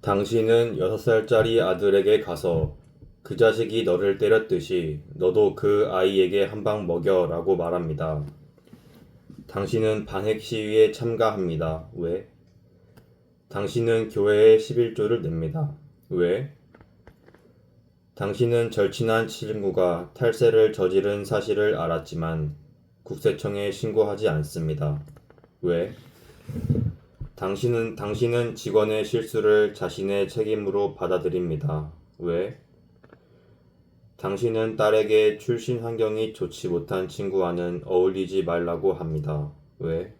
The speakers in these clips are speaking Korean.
당신은 6살짜리 아들에게 가서 그 자식이 너를 때렸듯이 너도 그 아이에게 한 방 먹여 라고 말합니다. 당신은 반핵 시위에 참가합니다. 왜? 당신은 교회에 11조를 냅니다. 왜? 당신은 절친한 친구가 탈세를 저지른 사실을 알았지만 국세청에 신고하지 않습니다. 왜? 당신은 직원의 실수를 자신의 책임으로 받아들입니다. 왜? 당신은 딸에게 출신 환경이 좋지 못한 친구와는 어울리지 말라고 합니다. 왜?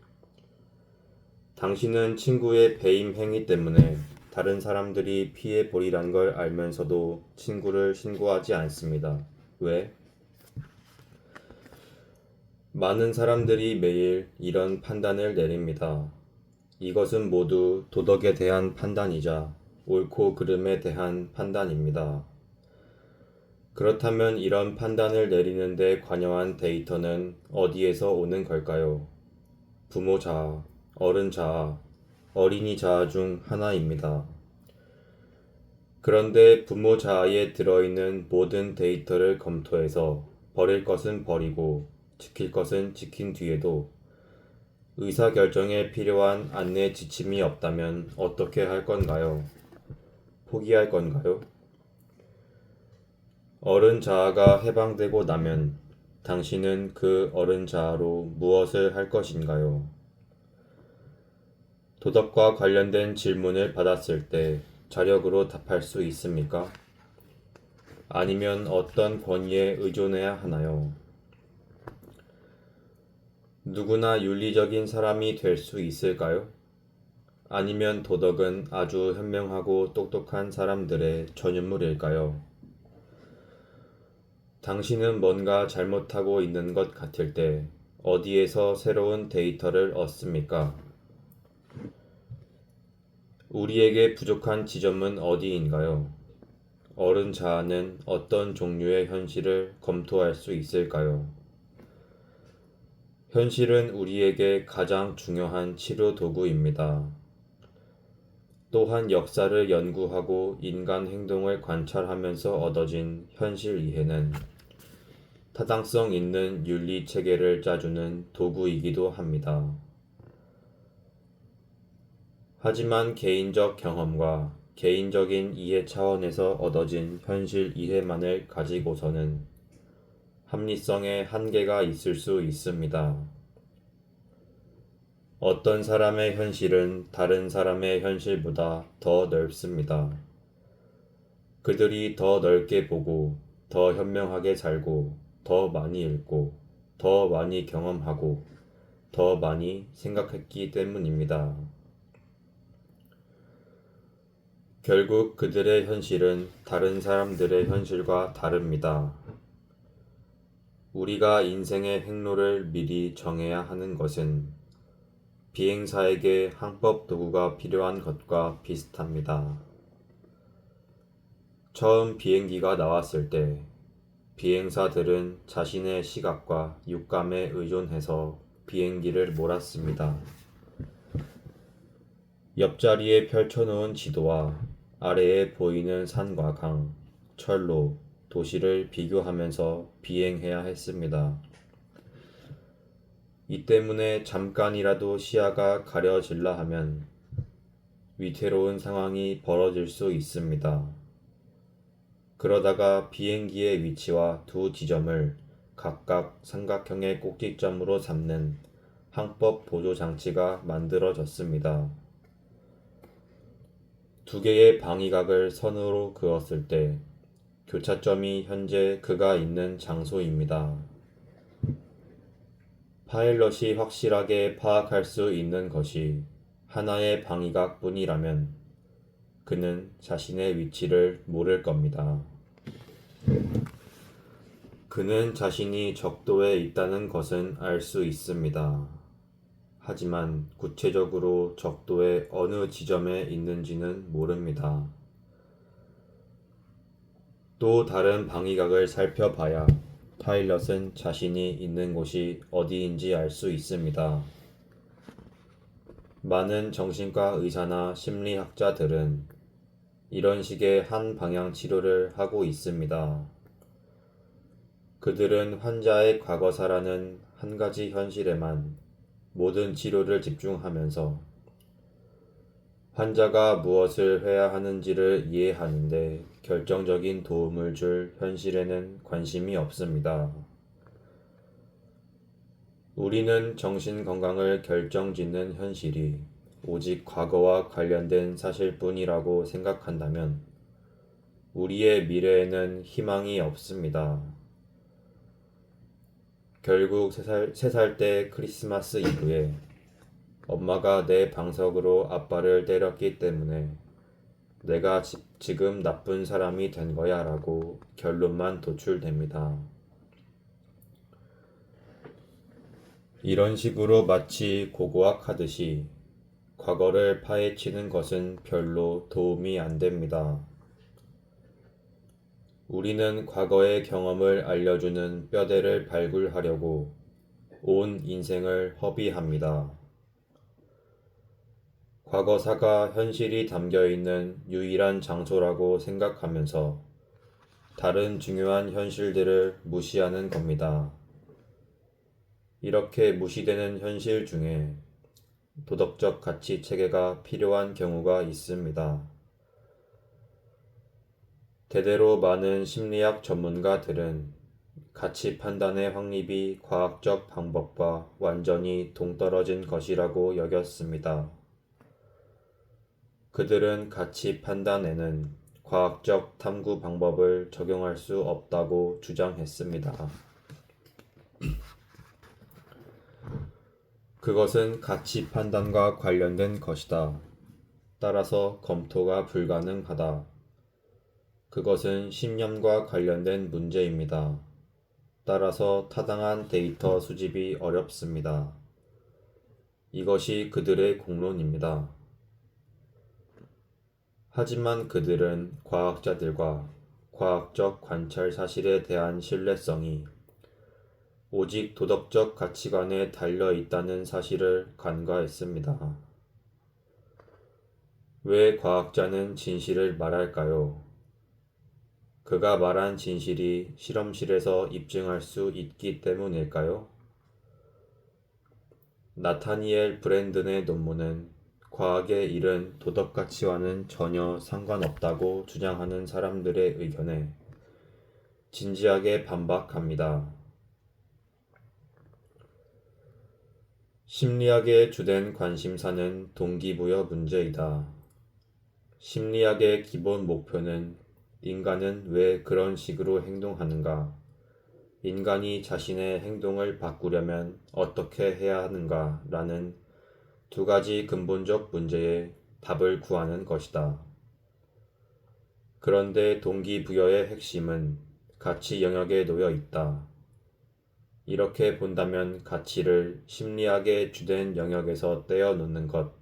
당신은 친구의 배임 행위 때문에 다른 사람들이 피해 보리란 걸 알면서도 친구를 신고하지 않습니다. 왜? 많은 사람들이 매일 이런 판단을 내립니다. 이것은 모두 도덕에 대한 판단이자 옳고 그름에 대한 판단입니다. 그렇다면 이런 판단을 내리는 데 관여한 데이터는 어디에서 오는 걸까요? 부모 자아, 어른 자아, 어린이 자아 중 하나입니다. 그런데 부모 자아에 들어있는 모든 데이터를 검토해서 버릴 것은 버리고 지킬 것은 지킨 뒤에도 의사결정에 필요한 안내 지침이 없다면 어떻게 할 건가요? 포기할 건가요? 어른 자아가 해방되고 나면 당신은 그 어른 자아로 무엇을 할 것인가요? 도덕과 관련된 질문을 받았을 때 자력으로 답할 수 있습니까? 아니면 어떤 권위에 의존해야 하나요? 누구나 윤리적인 사람이 될 수 있을까요? 아니면 도덕은 아주 현명하고 똑똑한 사람들의 전유물일까요? 당신은 뭔가 잘못하고 있는 것 같을 때 어디에서 새로운 데이터를 얻습니까? 우리에게 부족한 지점은 어디인가요? 어른 자아는 어떤 종류의 현실을 검토할 수 있을까요? 현실은 우리에게 가장 중요한 치료 도구입니다. 또한 역사를 연구하고 인간 행동을 관찰하면서 얻어진 현실 이해는 타당성 있는 윤리 체계를 짜주는 도구이기도 합니다. 하지만 개인적 경험과 개인적인 이해 차원에서 얻어진 현실 이해만을 가지고서는 합리성에 한계가 있을 수 있습니다. 어떤 사람의 현실은 다른 사람의 현실보다 더 넓습니다. 그들이 더 넓게 보고, 더 현명하게 살고, 더 많이 읽고, 더 많이 경험하고, 더 많이 생각했기 때문입니다. 결국 그들의 현실은 다른 사람들의 현실과 다릅니다. 우리가 인생의 행로를 미리 정해야 하는 것은 비행사에게 항법 도구가 필요한 것과 비슷합니다. 처음 비행기가 나왔을 때 비행사들은 자신의 시각과 육감에 의존해서 비행기를 몰았습니다. 옆자리에 펼쳐놓은 지도와 아래에 보이는 산과 강, 철로, 도시를 비교하면서 비행해야 했습니다. 이 때문에 잠깐이라도 시야가 가려질라 하면 위태로운 상황이 벌어질 수 있습니다. 그러다가 비행기의 위치와 두 지점을 각각 삼각형의 꼭지점으로 삼는 항법 보조 장치가 만들어졌습니다. 두 개의 방위각을 선으로 그었을 때 교차점이 현재 그가 있는 장소입니다. 파일럿이 확실하게 파악할 수 있는 것이 하나의 방위각 뿐이라면 그는 자신의 위치를 모를 겁니다. 그는 자신이 적도에 있다는 것은 알 수 있습니다. 하지만 구체적으로 적도의 어느 지점에 있는지는 모릅니다. 또 다른 방위각을 살펴봐야 파일럿은 자신이 있는 곳이 어디인지 알 수 있습니다. 많은 정신과 의사나 심리학자들은 이런 식의 한 방향 치료를 하고 있습니다. 그들은 환자의 과거사라는 한 가지 현실에만 모든 치료를 집중하면서 환자가 무엇을 해야 하는지를 이해하는데 결정적인 도움을 줄 현실에는 관심이 없습니다. 우리는 정신 건강을 결정짓는 현실이 오직 과거와 관련된 사실뿐이라고 생각한다면 우리의 미래에는 희망이 없습니다. 결국 3살 때 크리스마스 이브에 엄마가 내 방석으로 아빠를 때렸기 때문에 내가 지금 나쁜 사람이 된 거야 라고 결론만 도출됩니다. 이런 식으로 마치 고고학하듯이 과거를 파헤치는 것은 별로 도움이 안 됩니다. 우리는 과거의 경험을 알려주는 뼈대를 발굴하려고 온 인생을 허비합니다. 과거사가 현실이 담겨있는 유일한 장소라고 생각하면서 다른 중요한 현실들을 무시하는 겁니다. 이렇게 무시되는 현실 중에 도덕적 가치 체계가 필요한 경우가 있습니다. 대대로 많은 심리학 전문가들은 가치 판단의 확립이 과학적 방법과 완전히 동떨어진 것이라고 여겼습니다. 그들은 가치 판단에는 과학적 탐구 방법을 적용할 수 없다고 주장했습니다. 그것은 가치 판단과 관련된 것이다. 따라서 검토가 불가능하다. 그것은 신념과 관련된 문제입니다. 따라서 타당한 데이터 수집이 어렵습니다. 이것이 그들의 공론입니다. 하지만 그들은 과학자들과 과학적 관찰 사실에 대한 신뢰성이 오직 도덕적 가치관에 달려 있다는 사실을 간과했습니다. 왜 과학자는 진실을 말할까요? 그가 말한 진실이 실험실에서 입증할 수 있기 때문일까요? 나타니엘 브랜든의 논문은 과학의 일은 도덕가치와는 전혀 상관없다고 주장하는 사람들의 의견에 진지하게 반박합니다. 심리학의 주된 관심사는 동기부여 문제이다. 심리학의 기본 목표는 인간은 왜 그런 식으로 행동하는가? 인간이 자신의 행동을 바꾸려면 어떻게 해야 하는가? 라는 두 가지 근본적 문제에 답을 구하는 것이다. 그런데 동기부여의 핵심은 가치 영역에 놓여 있다. 이렇게 본다면 가치를 심리학의 주된 영역에서 떼어놓는 것,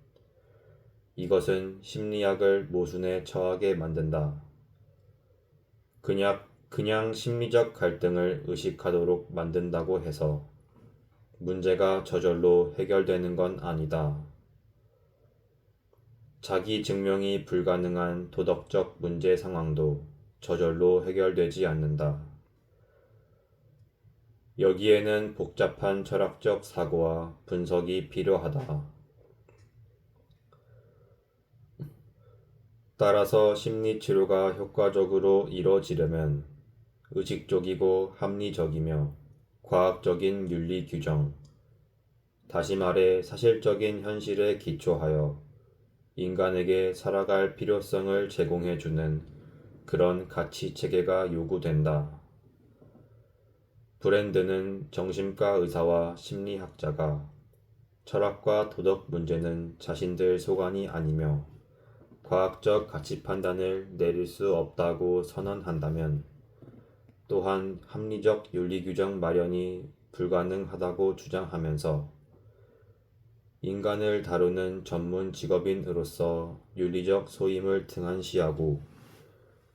이것은 심리학을 모순에 처하게 만든다. 그냥 심리적 갈등을 의식하도록 만든다고 해서 문제가 저절로 해결되는 건 아니다. 자기 증명이 불가능한 도덕적 문제 상황도 저절로 해결되지 않는다. 여기에는 복잡한 철학적 사고와 분석이 필요하다. 따라서 심리치료가 효과적으로 이뤄지려면 의식적이고 합리적이며 과학적인 윤리 규정, 다시 말해 사실적인 현실에 기초하여 인간에게 살아갈 필요성을 제공해주는 그런 가치 체계가 요구된다. 브랜드는 정신과 의사와 심리학자가 철학과 도덕 문제는 자신들 소관이 아니며 과학적 가치 판단을 내릴 수 없다고 선언한다면 또한 합리적 윤리 규정 마련이 불가능하다고 주장하면서 인간을 다루는 전문 직업인으로서 윤리적 소임을 등한시하고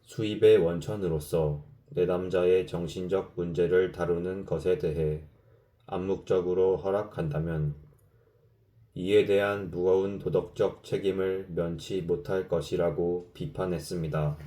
수입의 원천으로서 내담자의 정신적 문제를 다루는 것에 대해 암묵적으로 허락한다면 이에 대한 무거운 도덕적 책임을 면치 못할 것이라고 비판했습니다.